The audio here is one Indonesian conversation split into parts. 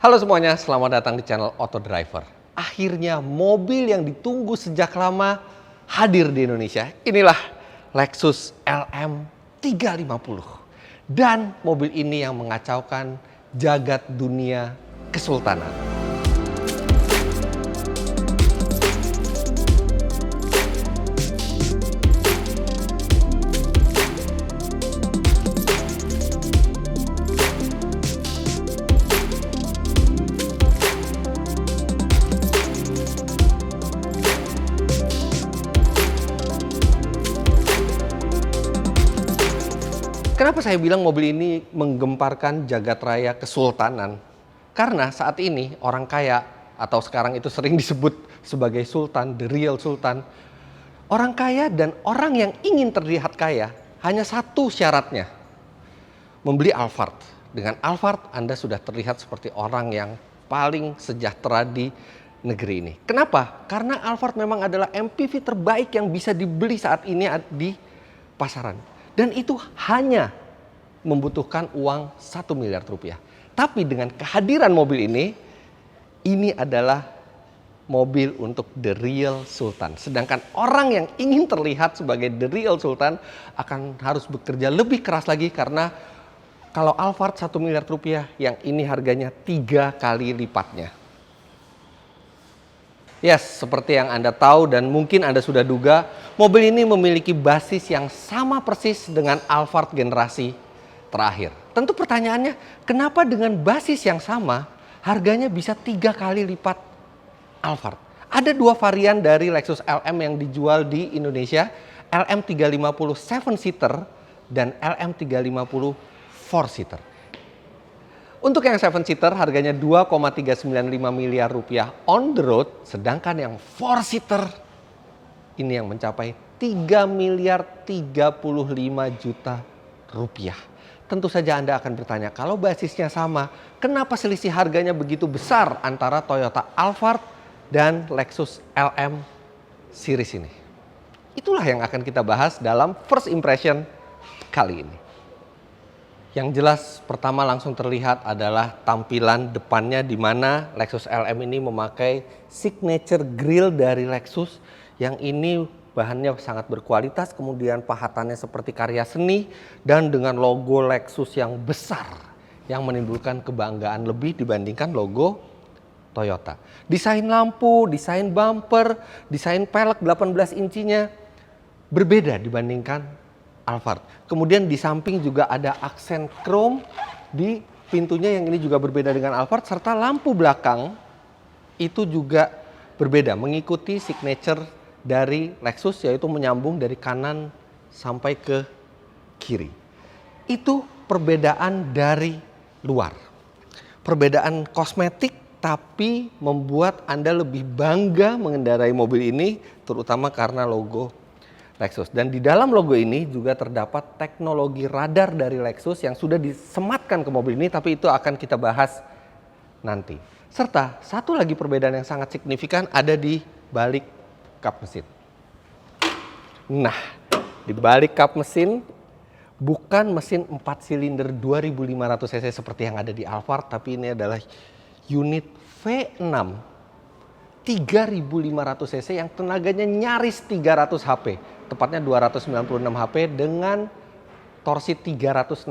Halo semuanya, selamat datang di channel Auto Driver. Akhirnya mobil yang ditunggu sejak lama hadir di Indonesia. Inilah Lexus LM 350. Dan mobil ini yang mengacaukan jagat dunia kesultanan. Kenapa saya bilang mobil ini menggemparkan jagat raya kesultanan? Karena saat ini orang kaya atau sekarang itu sering disebut sebagai sultan, the real sultan. Orang kaya dan orang yang ingin terlihat kaya hanya satu syaratnya. Membeli Alphard. Dengan Alphard Anda sudah terlihat seperti orang yang paling sejahtera di negeri ini. Kenapa? Karena Alphard memang adalah MPV terbaik yang bisa dibeli saat ini di pasaran. Dan itu hanya membutuhkan uang 1 miliar rupiah. Tapi dengan kehadiran mobil ini adalah mobil untuk the real sultan. Sedangkan orang yang ingin terlihat sebagai the real sultan akan harus bekerja lebih keras lagi karena kalau Alphard 1 miliar rupiah, yang ini harganya 3 kali lipatnya. Yes, seperti yang Anda tahu dan mungkin Anda sudah duga, mobil ini memiliki basis yang sama persis dengan Alphard generasi terakhir. Tentu pertanyaannya, kenapa dengan basis yang sama, harganya bisa 3 kali lipat Alphard? Ada 2 varian dari Lexus LM yang dijual di Indonesia, LM 350 7-seater dan LM 350 4-seater. Untuk yang 7-seater harganya 2,395 miliar rupiah on the road, sedangkan yang 4-seater ini yang mencapai 3 miliar 35 juta rupiah. Tentu saja Anda akan bertanya, kalau basisnya sama, kenapa selisih harganya begitu besar antara Toyota Alphard dan Lexus LM series ini? Itulah yang akan kita bahas dalam First Impression kali ini. Yang jelas pertama langsung terlihat adalah tampilan depannya, di mana Lexus LM ini memakai signature grille dari Lexus yang ini bahannya sangat berkualitas, kemudian pahatannya seperti karya seni dan dengan logo Lexus yang besar yang menimbulkan kebanggaan lebih dibandingkan logo Toyota. Desain lampu, desain bumper, desain pelek 18 incinya berbeda dibandingkan Alphard. Kemudian di samping juga ada aksen chrome di pintunya yang ini juga berbeda dengan Alphard, serta lampu belakang itu juga berbeda mengikuti signature dari Lexus, yaitu menyambung dari kanan sampai ke kiri. Itu perbedaan dari luar. Perbedaan kosmetik tapi membuat Anda lebih bangga mengendarai mobil ini, terutama karena logo Lexus. Dan di dalam logo ini juga terdapat teknologi radar dari Lexus yang sudah disematkan ke mobil ini, tapi itu akan kita bahas nanti. Serta satu lagi perbedaan yang sangat signifikan ada di balik kap mesin. Nah, di balik kap mesin bukan mesin 4 silinder 2500 cc seperti yang ada di Alphard, tapi ini adalah unit V6 3500 cc yang tenaganya nyaris 300 HP, tepatnya 296 HP dengan torsi 361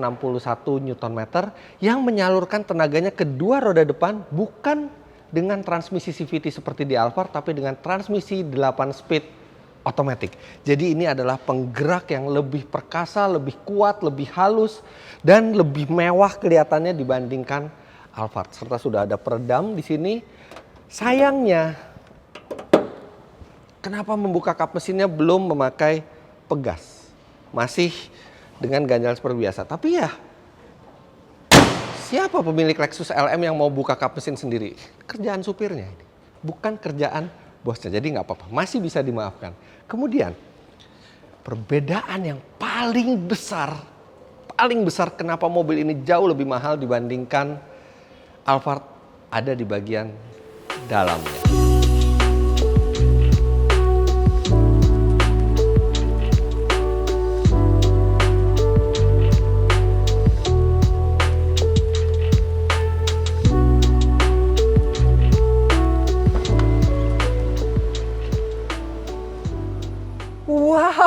Nm yang menyalurkan tenaganya ke dua roda depan, bukan dengan transmisi CVT seperti di Alphard, tapi dengan transmisi 8 speed otomatis. Jadi ini adalah penggerak yang lebih perkasa, lebih kuat, lebih halus, dan lebih mewah kelihatannya dibandingkan Alphard. Serta sudah ada peredam di sini. Sayangnya, kenapa membuka kap mesinnya belum memakai pegas? Masih dengan ganjal seperti biasa. Tapi ya, siapa pemilik Lexus LM yang mau buka kap mesin sendiri? Kerjaan supirnya ini, bukan kerjaan bosnya. Jadi nggak apa-apa, masih bisa dimaafkan. Kemudian, perbedaan yang paling besar kenapa mobil ini jauh lebih mahal dibandingkan Alphard ada di bagian dalamnya.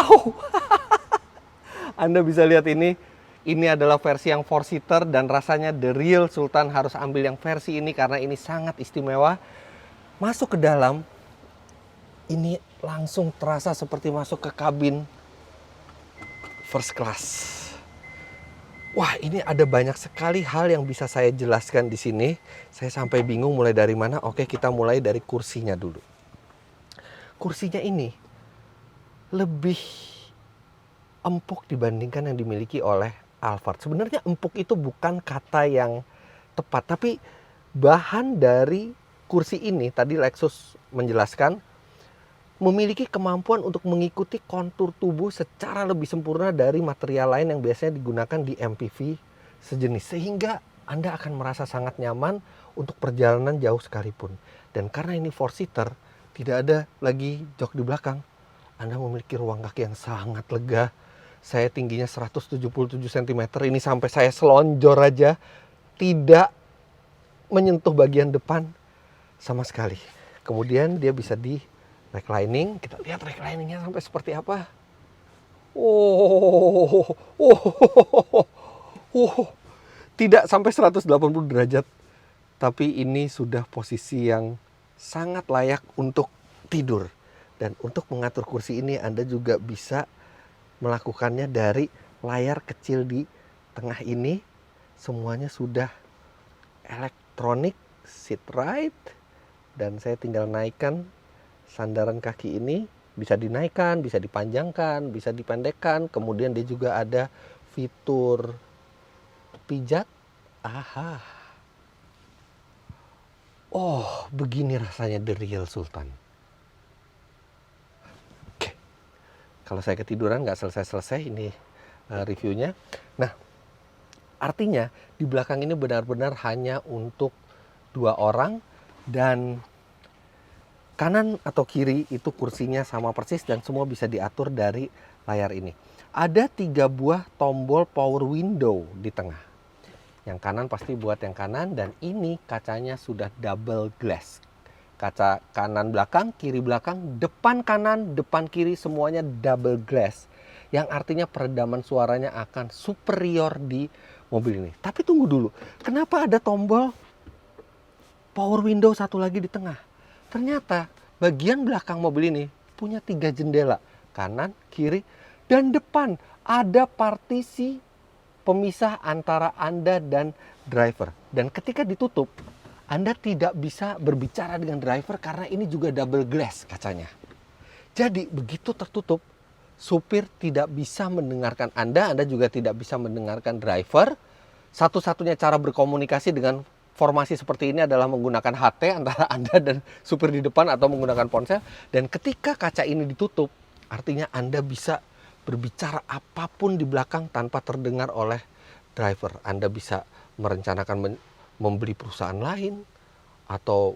Wow, Anda bisa lihat ini. Ini adalah versi yang 4-seater dan rasanya the real Sultan harus ambil yang versi ini karena ini sangat istimewa. Masuk ke dalam, ini langsung terasa seperti masuk ke kabin first class. Wah, ini ada banyak sekali hal yang bisa saya jelaskan di sini. Saya sampai bingung mulai dari mana. Oke, kita mulai dari kursinya dulu. Kursinya ini lebih empuk dibandingkan yang dimiliki oleh Alphard. Sebenarnya empuk itu bukan kata yang tepat, tapi bahan dari kursi ini tadi Lexus menjelaskan memiliki kemampuan untuk mengikuti kontur tubuh secara lebih sempurna dari material lain yang biasanya digunakan di MPV sejenis, sehingga Anda akan merasa sangat nyaman untuk perjalanan jauh sekalipun. Dan karena ini 4-seater, tidak ada lagi jok di belakang, Anda memiliki ruang kaki yang sangat lega. Saya tingginya 177 cm, ini sampai saya selonjor aja, tidak menyentuh bagian depan sama sekali. Kemudian dia bisa di reclining, kita lihat recliningnya sampai seperti apa. Tidak sampai 180 derajat, tapi ini sudah posisi yang sangat layak untuk tidur. Dan untuk mengatur kursi ini Anda juga bisa melakukannya dari layar kecil di tengah ini. Semuanya sudah elektronik, seat right, dan saya tinggal naikkan sandaran kaki ini. Bisa dinaikkan, bisa dipanjangkan, bisa dipendekkan. Kemudian dia juga ada fitur pijat. Aha. Oh, begini rasanya the real Sultan. Kalau saya ketiduran nggak selesai-selesai ini reviewnya. Nah, artinya di belakang ini benar-benar hanya untuk 2 orang dan kanan atau kiri itu kursinya sama persis dan semua bisa diatur dari layar ini. Ada 3 buah tombol power window di tengah. Yang kanan pasti buat yang kanan dan ini kacanya sudah double glass. Kaca kanan belakang, kiri belakang, depan kanan, depan kiri semuanya double glass. Yang artinya peredaman suaranya akan superior di mobil ini. Tapi tunggu dulu, kenapa ada tombol power window satu lagi di tengah? Ternyata bagian belakang mobil ini punya 3 jendela. Kanan, kiri, dan depan. Ada partisi pemisah antara Anda dan driver. Dan ketika ditutup, Anda tidak bisa berbicara dengan driver karena ini juga double glass kacanya. Jadi begitu tertutup, supir tidak bisa mendengarkan Anda juga tidak bisa mendengarkan driver. Satu-satunya cara berkomunikasi dengan formasi seperti ini adalah menggunakan HT antara Anda dan supir di depan atau menggunakan ponsel. Dan ketika kaca ini ditutup, artinya Anda bisa berbicara apapun di belakang tanpa terdengar oleh driver. Anda bisa merencanakan membeli perusahaan lain atau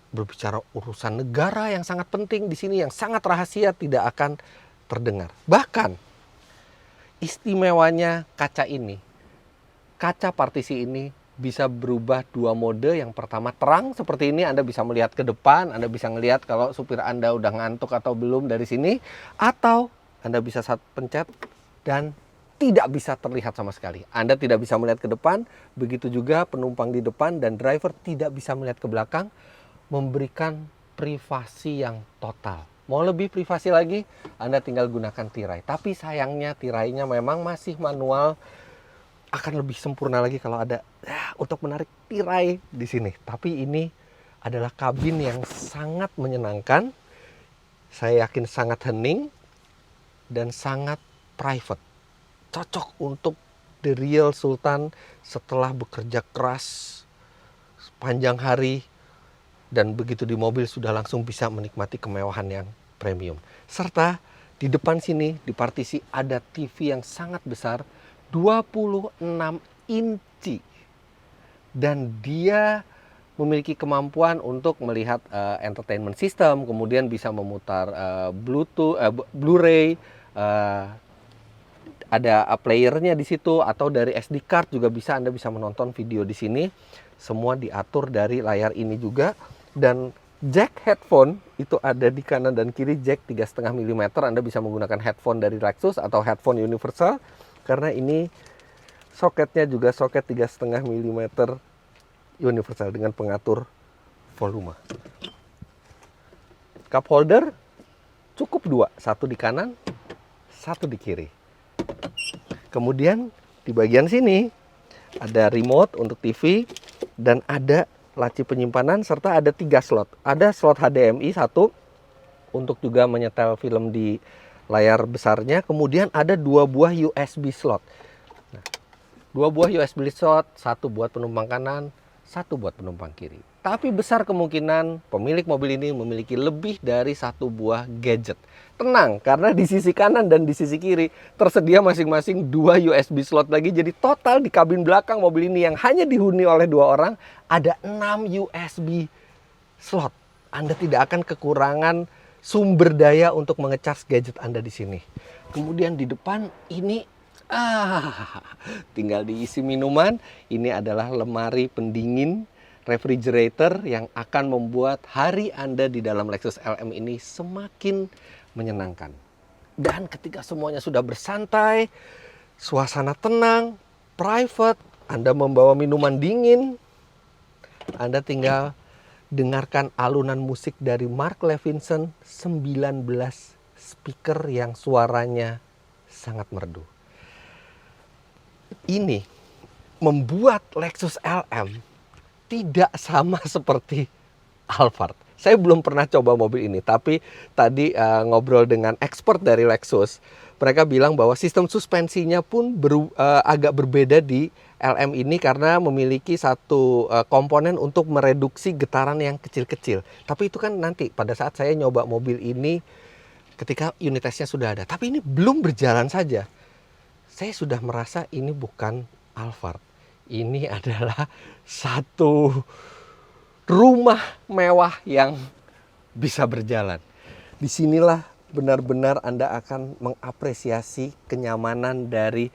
berbicara urusan negara yang sangat penting di sini yang sangat rahasia tidak akan terdengar. Bahkan istimewanya kaca ini, kaca partisi ini bisa berubah 2 mode. Yang pertama terang seperti ini, Anda bisa melihat ke depan, Anda bisa melihat kalau supir Anda udah ngantuk atau belum dari sini, atau Anda bisa pencet dan tidak bisa terlihat sama sekali. Anda tidak bisa melihat ke depan, begitu juga penumpang di depan dan driver tidak bisa melihat ke belakang, memberikan privasi yang total. Mau lebih privasi lagi, Anda tinggal gunakan tirai. Tapi sayangnya tirainya memang masih manual, akan lebih sempurna lagi kalau ada untuk menarik tirai di sini. Tapi ini adalah kabin yang sangat menyenangkan, saya yakin sangat hening dan sangat private. Cocok untuk the real Sultan setelah bekerja keras sepanjang hari dan begitu di mobil sudah langsung bisa menikmati kemewahan yang premium. Serta di depan sini di partisi ada TV yang sangat besar 26 inci dan dia memiliki kemampuan untuk melihat entertainment system, kemudian bisa memutar Bluetooth, Blu-ray, ada playernya di situ atau dari SD card juga bisa, Anda bisa menonton video di sini. Semua diatur dari layar ini juga dan Jack headphone itu ada di kanan dan kiri, jack 3,5 mm. Anda bisa menggunakan headphone dari Lexus atau headphone universal, karena ini soketnya juga soket 3,5 mm universal dengan pengatur volume. Cup holder cukup dua, satu di kanan, satu di kiri. Kemudian di bagian sini ada remote untuk TV dan ada laci penyimpanan serta ada 3 slot. Ada slot HDMI 1 untuk juga menyetel film di layar besarnya. Kemudian ada 2 buah USB slot. Nah, 2 buah USB slot, 1 buat penumpang kanan, 1 buat penumpang kiri. Tapi besar kemungkinan pemilik mobil ini memiliki lebih dari 1 buah gadget. Tenang, karena di sisi kanan dan di sisi kiri tersedia masing-masing 2 USB slot lagi. Jadi total di kabin belakang mobil ini yang hanya dihuni oleh 2 orang, ada 6 USB slot. Anda tidak akan kekurangan sumber daya untuk mengecas gadget Anda di sini. Kemudian di depan ini tinggal diisi minuman. Ini adalah lemari pendingin refrigerator yang akan membuat hari Anda di dalam Lexus LM ini semakin menyenangkan. Dan ketika semuanya sudah bersantai, suasana tenang, private, Anda membawa minuman dingin, Anda tinggal dengarkan alunan musik dari Mark Levinson, 19 speaker yang suaranya sangat merdu. Ini membuat Lexus LM tidak sama seperti Alphard. Saya belum pernah coba mobil ini, tapi tadi ngobrol dengan expert dari Lexus, mereka bilang bahwa sistem suspensinya pun agak berbeda di LM ini karena memiliki satu komponen untuk mereduksi getaran yang kecil-kecil. Tapi itu kan nanti pada saat saya nyoba mobil ini ketika unit testnya sudah ada. Tapi ini belum berjalan saja. Saya sudah merasa ini bukan Alphard. Ini adalah satu rumah mewah yang bisa berjalan. Disinilah benar-benar Anda akan mengapresiasi kenyamanan dari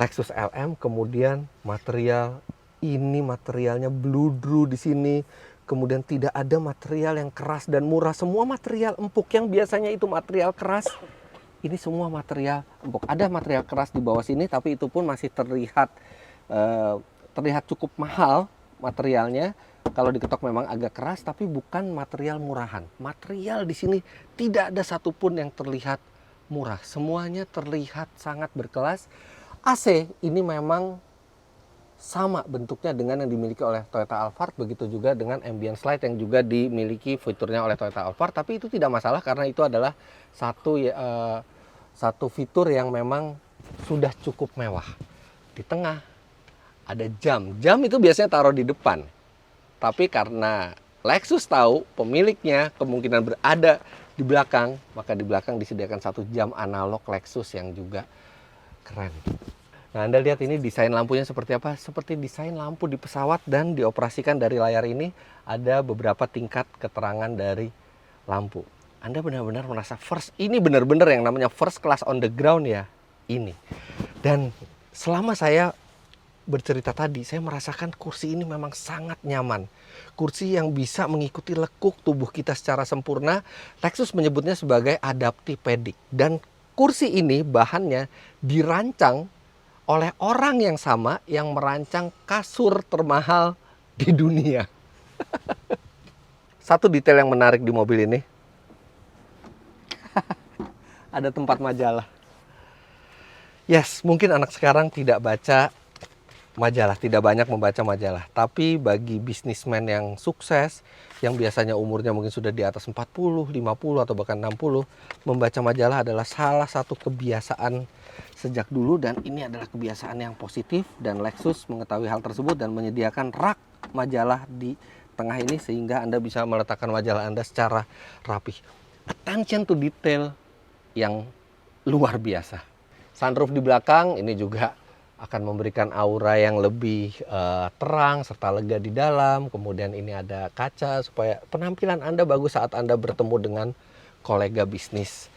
Lexus LM. Kemudian material, ini materialnya bludru di sini. Kemudian tidak ada material yang keras dan murah. Semua material empuk yang biasanya itu material keras, ini semua material empuk. Ada material keras di bawah sini, tapi itu pun masih terlihat cukup mahal materialnya. Kalau diketok memang agak keras, tapi bukan material murahan. Material di sini tidak ada satupun yang terlihat murah. Semuanya terlihat sangat berkelas. AC ini memang sama bentuknya dengan yang dimiliki oleh Toyota Alphard. Begitu juga dengan ambient light yang juga dimiliki fiturnya oleh Toyota Alphard. Tapi itu tidak masalah karena itu adalah satu fitur yang memang sudah cukup mewah. Di tengah ada jam. Jam itu biasanya taruh di depan. Tapi karena Lexus tahu pemiliknya kemungkinan berada di belakang, maka di belakang disediakan satu jam analog Lexus yang juga keren. Nah, Anda lihat ini desain lampunya seperti apa? Seperti desain lampu di pesawat, dan dioperasikan dari layar ini ada beberapa tingkat keterangan dari lampu. Anda benar-benar merasa first, ini benar-benar yang namanya first class on the ground ya, ini. Dan selama saya bercerita tadi, saya merasakan kursi ini memang sangat nyaman. Kursi yang bisa mengikuti lekuk tubuh kita secara sempurna. Lexus menyebutnya sebagai adaptipedic. Dan kursi ini bahannya dirancang oleh orang yang sama yang merancang kasur termahal di dunia. Satu detail yang menarik di mobil ini, ada tempat majalah. Yes, mungkin anak sekarang tidak baca majalah, tidak banyak membaca majalah. Tapi bagi bisnismen yang sukses, yang biasanya umurnya mungkin sudah di atas 40, 50, atau bahkan 60, membaca majalah adalah salah satu kebiasaan sejak dulu. Dan ini adalah kebiasaan yang positif. Dan Lexus mengetahui hal tersebut dan menyediakan rak majalah di tengah ini, sehingga Anda bisa meletakkan majalah Anda secara rapih. Attention to detail yang luar biasa. Sunroof di belakang ini juga akan memberikan aura yang lebih terang serta lega di dalam. Kemudian ini ada kaca supaya penampilan Anda bagus saat Anda bertemu dengan kolega bisnis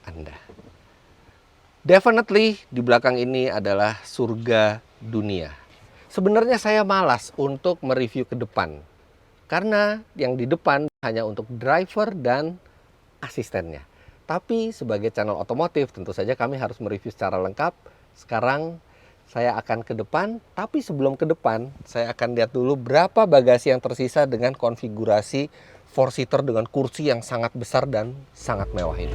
Anda. Definitely di belakang ini adalah surga dunia. Sebenarnya saya malas untuk mereview ke depan, Karena yang di depan hanya untuk driver dan asistennya. Tapi sebagai channel otomotif tentu saja kami harus mereview secara lengkap. Sekarang saya akan ke depan, tapi sebelum ke depan saya akan lihat dulu berapa bagasi yang tersisa dengan konfigurasi 4-seater dengan kursi yang sangat besar dan sangat mewah ini.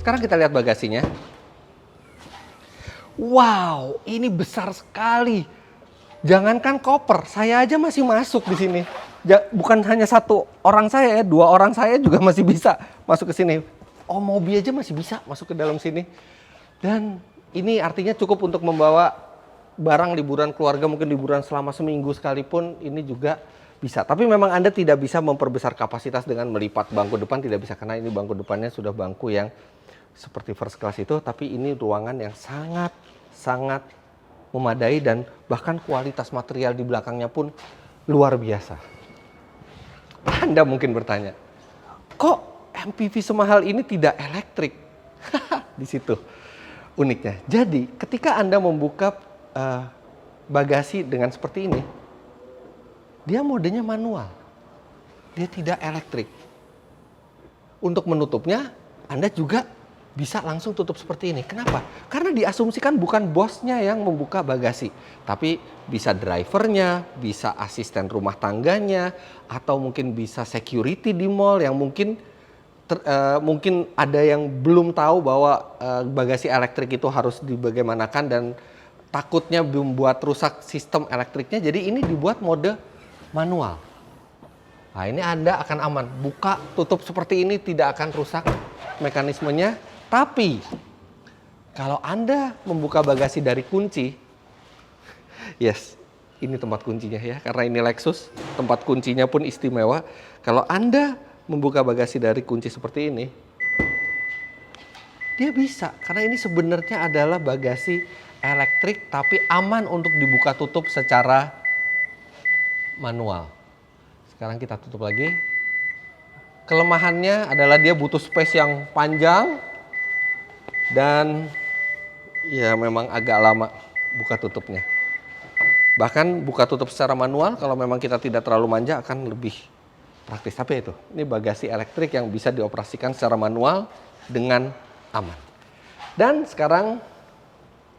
Sekarang kita lihat bagasinya. Wow, ini besar sekali. Jangankan koper, saya aja masih masuk di sini. Bukan hanya satu orang saya, 2 orang saya juga masih bisa masuk ke sini. Oh, mobil aja masih bisa masuk ke dalam sini. Dan ini artinya cukup untuk membawa barang liburan keluarga, mungkin liburan selama seminggu sekalipun, ini juga bisa. Tapi memang Anda tidak bisa memperbesar kapasitas dengan melipat bangku depan, tidak bisa, karena ini bangku depannya sudah bangku yang seperti first class itu, tapi ini ruangan yang sangat memadai dan bahkan kualitas material di belakangnya pun luar biasa. Anda mungkin bertanya, kok MPV semahal ini tidak elektrik? Di situ uniknya. Jadi ketika Anda membuka bagasi dengan seperti ini, dia modenya manual, dia tidak elektrik. Untuk menutupnya Anda juga bisa langsung tutup seperti ini. Kenapa? Karena diasumsikan bukan bosnya yang membuka bagasi, tapi bisa drivernya, bisa asisten rumah tangganya, atau mungkin bisa security di mall yang mungkin ada yang belum tahu bahwa bagasi elektrik itu harus dibagaimanakan dan takutnya membuat rusak sistem elektriknya. Jadi ini dibuat mode manual. Nah, ini Anda akan aman. Buka tutup seperti ini tidak akan rusak mekanismenya. Tapi kalau Anda membuka bagasi dari kunci, yes, ini tempat kuncinya ya, karena ini Lexus, tempat kuncinya pun istimewa. Kalau Anda membuka bagasi dari kunci seperti ini, dia bisa, karena ini sebenarnya adalah bagasi elektrik tapi aman untuk dibuka tutup secara manual. Sekarang kita tutup lagi. Kelemahannya adalah dia butuh space yang panjang. Dan ya memang agak lama buka tutupnya. Bahkan buka tutup secara manual kalau memang kita tidak terlalu manja akan lebih praktis. Tapi itu, ini bagasi elektrik yang bisa dioperasikan secara manual dengan aman. Dan sekarang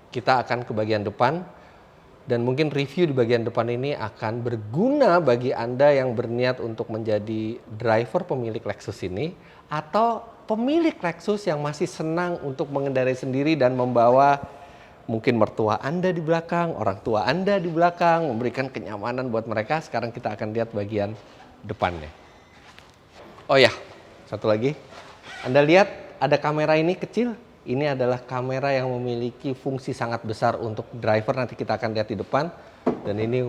kita akan ke bagian depan. Dan mungkin review di bagian depan ini akan berguna bagi Anda yang berniat untuk menjadi driver pemilik Lexus ini, atau pemilik Lexus yang masih senang untuk mengendarai sendiri dan membawa mungkin mertua Anda di belakang, orang tua Anda di belakang, memberikan kenyamanan buat mereka. Sekarang kita akan lihat bagian depannya. Oh ya, satu lagi. Anda lihat ada kamera ini kecil. Ini adalah kamera yang memiliki fungsi sangat besar untuk driver. Nanti kita akan lihat di depan. Dan ini,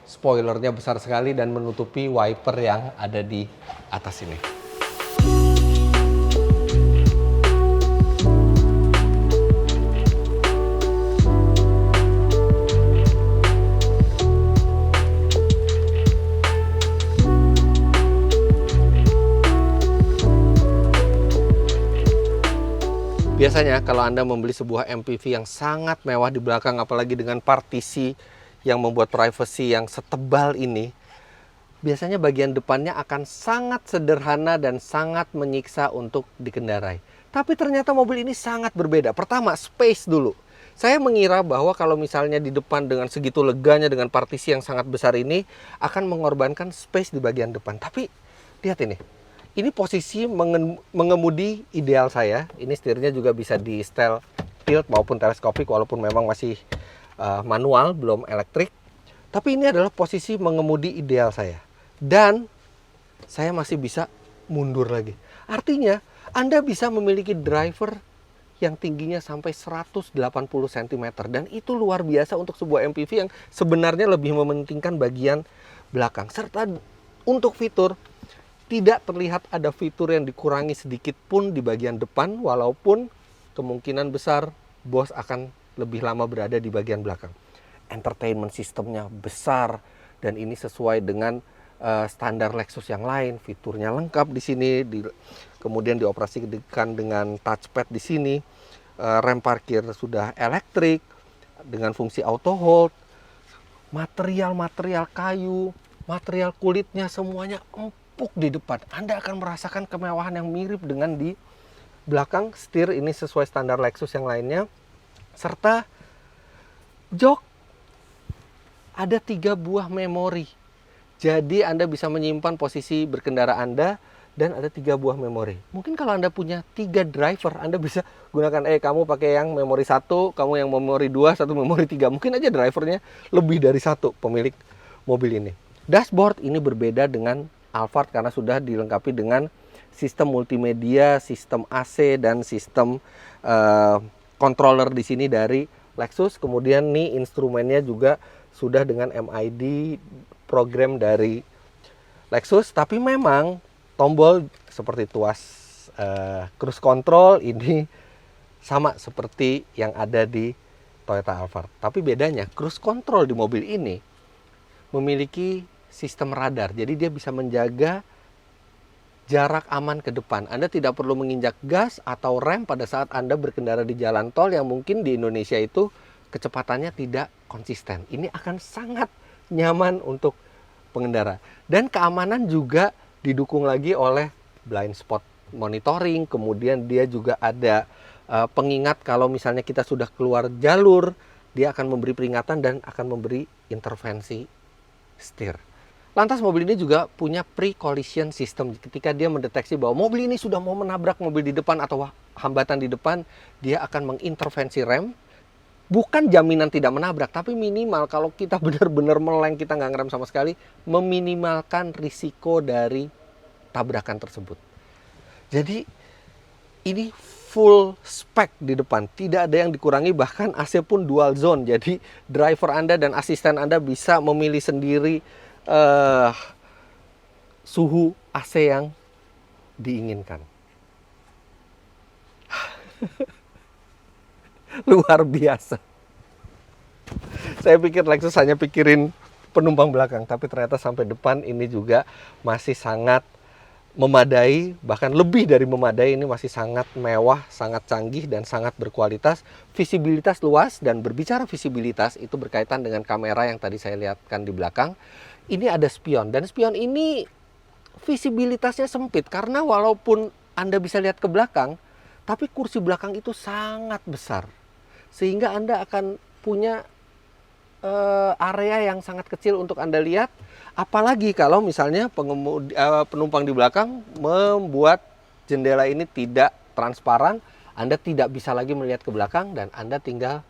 spoilernya besar sekali dan menutupi wiper yang ada di atas ini. Biasanya kalau Anda membeli sebuah MPV yang sangat mewah di belakang, apalagi dengan partisi yang membuat privacy yang setebal ini, biasanya bagian depannya akan sangat sederhana dan sangat menyiksa untuk dikendarai. Tapi ternyata mobil ini sangat berbeda. Pertama, space dulu. Saya mengira bahwa kalau misalnya di depan dengan segitu leganya dengan partisi yang sangat besar ini akan mengorbankan space di bagian depan. Tapi lihat ini. Ini posisi mengemudi ideal saya. Ini setirnya juga bisa di setel tilt maupun teleskopik walaupun memang masih manual, belum elektrik. Tapi ini adalah posisi mengemudi ideal saya. Dan saya masih bisa mundur lagi. Artinya Anda bisa memiliki driver yang tingginya sampai 180 cm. Dan itu luar biasa untuk sebuah MPV yang sebenarnya lebih mementingkan bagian belakang. Serta untuk fitur, tidak terlihat ada fitur yang dikurangi sedikit pun di bagian depan, walaupun kemungkinan besar bos akan lebih lama berada di bagian belakang. Entertainment sistemnya besar, dan ini sesuai dengan standar Lexus yang lain. Fiturnya lengkap di sini, kemudian dioperasikan dengan touchpad di sini. Rem parkir sudah elektrik dengan fungsi auto hold. Material kayu, material kulitnya semuanya empuk di depan. Anda akan merasakan kemewahan yang mirip dengan di belakang. Setir ini sesuai standar Lexus yang lainnya. Serta jok ada 3 buah memori. Jadi Anda bisa menyimpan posisi berkendara Anda dan ada 3 buah memori. Mungkin kalau Anda punya 3 driver, Anda bisa gunakan, kamu pakai yang memori 1, kamu yang memori 2, satu memori 3. Mungkin aja drivernya lebih dari 1 pemilik mobil ini. Dashboard ini berbeda dengan Alphard karena sudah dilengkapi dengan sistem multimedia, sistem AC, dan sistem controller di sini dari Lexus. Kemudian nih instrumennya juga sudah dengan MID program dari Lexus. Tapi memang tombol seperti tuas cruise control ini sama seperti yang ada di Toyota Alphard. Tapi bedanya cruise control di mobil ini memiliki sistem radar. Jadi dia bisa menjaga jarak aman ke depan. Anda tidak perlu menginjak gas atau rem pada saat Anda berkendara di jalan tol yang mungkin di Indonesia itu kecepatannya tidak konsisten. Ini akan sangat nyaman untuk pengendara. Dan keamanan juga didukung lagi oleh blind spot monitoring. Kemudian dia juga ada pengingat kalau misalnya kita sudah keluar jalur, dia akan memberi peringatan dan akan memberi intervensi setir. Lantas mobil ini juga punya pre-collision system. Ketika dia mendeteksi bahwa mobil ini sudah mau menabrak mobil di depan atau hambatan di depan, dia akan mengintervensi rem. Bukan jaminan tidak menabrak, tapi minimal kalau kita benar-benar meleng, kita nggak ngerem sama sekali, meminimalkan risiko dari tabrakan tersebut. Jadi ini full spek di depan, tidak ada yang dikurangi, bahkan AC pun dual zone. Jadi driver Anda dan asisten Anda bisa memilih sendiri suhu AC yang diinginkan. Luar biasa. Saya pikir Lexus hanya pikirin penumpang belakang, tapi ternyata sampai depan ini juga masih sangat memadai, bahkan lebih dari memadai. Ini masih sangat mewah, sangat canggih, dan sangat berkualitas. Visibilitas luas, dan berbicara visibilitas itu berkaitan dengan kamera yang tadi saya lihatkan di belakang. Ini ada spion, dan spion ini visibilitasnya sempit karena walaupun Anda bisa lihat ke belakang, tapi kursi belakang itu sangat besar. Sehingga Anda akan punya area yang sangat kecil untuk Anda lihat. Apalagi kalau misalnya penumpang di belakang membuat jendela ini tidak transparan, Anda tidak bisa lagi melihat ke belakang dan Anda tinggal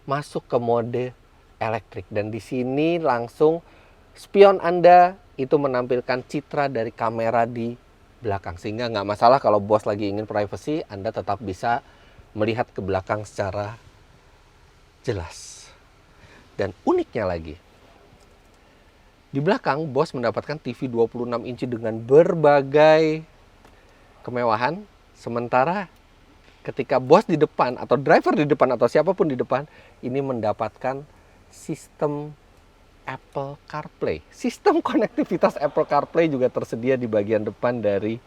masuk ke mode elektrik. Dan di sini langsung spion Anda itu menampilkan citra dari kamera di belakang. Sehingga nggak masalah kalau bos lagi ingin privacy, Anda tetap bisa melihat ke belakang secara jelas. Dan uniknya lagi, di belakang bos mendapatkan TV 26 inci dengan berbagai kemewahan. Sementara ketika bos di depan atau driver di depan atau siapapun di depan ini mendapatkan sistem Apple CarPlay. Sistem konektivitas Apple CarPlay juga tersedia di bagian depan dari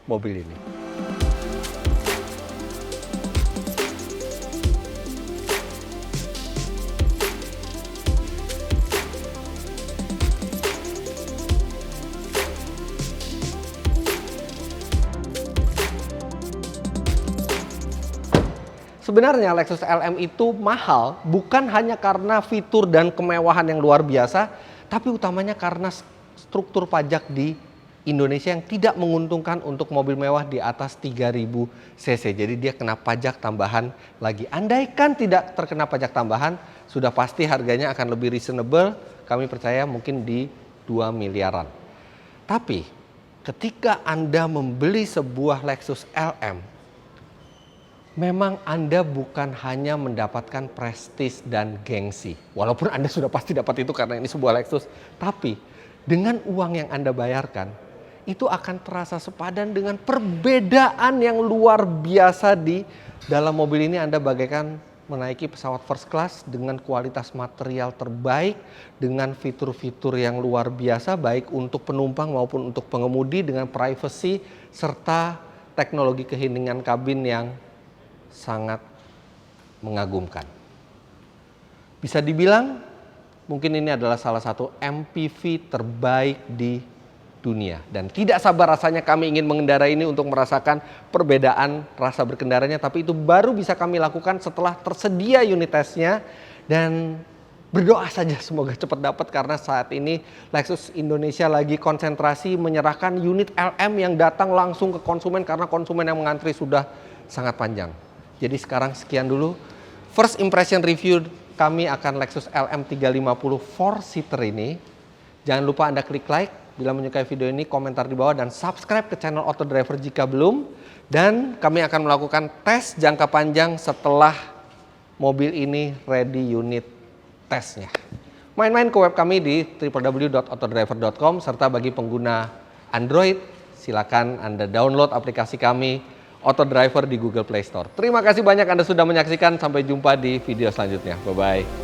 mobil ini. Sebenarnya Lexus LM itu mahal bukan hanya karena fitur dan kemewahan yang luar biasa, tapi utamanya karena struktur pajak di Indonesia yang tidak menguntungkan untuk mobil mewah di atas 3000 cc. Jadi dia kena pajak tambahan lagi. Andaikan tidak terkena pajak tambahan, sudah pasti harganya akan lebih reasonable. Kami percaya mungkin di 2 miliaran. Tapi ketika Anda membeli sebuah Lexus LM, memang Anda bukan hanya mendapatkan prestis dan gengsi. Walaupun Anda sudah pasti dapat itu karena ini sebuah Lexus. Tapi dengan uang yang Anda bayarkan, itu akan terasa sepadan dengan perbedaan yang luar biasa di dalam mobil ini. Anda bagaikan menaiki pesawat first class dengan kualitas material terbaik, dengan fitur-fitur yang luar biasa baik untuk penumpang maupun untuk pengemudi, dengan privacy serta teknologi keheningan kabin yang sangat mengagumkan. Bisa dibilang mungkin ini adalah salah satu MPV terbaik di dunia. Dan tidak sabar rasanya kami ingin mengendarai ini untuk merasakan perbedaan rasa berkendaranya. Tapi itu baru bisa kami lakukan setelah tersedia unit testnya. Dan berdoa saja semoga cepat dapat, karena saat ini Lexus Indonesia lagi konsentrasi menyerahkan unit LM yang datang langsung ke konsumen, karena konsumen yang mengantri sudah sangat panjang. Jadi sekarang sekian dulu first impression review kami akan Lexus LM 350 4-seater ini. Jangan lupa Anda klik like bila menyukai video ini, komentar di bawah, dan subscribe ke channel Auto Driver jika belum. Dan kami akan melakukan tes jangka panjang setelah mobil ini ready unit tesnya. Main-main ke web kami di www.autodriver.com, serta bagi pengguna Android, silakan Anda download aplikasi kami Auto Driver di Google Play Store. Terima kasih banyak Anda sudah menyaksikan. Sampai jumpa di video selanjutnya. Bye-bye.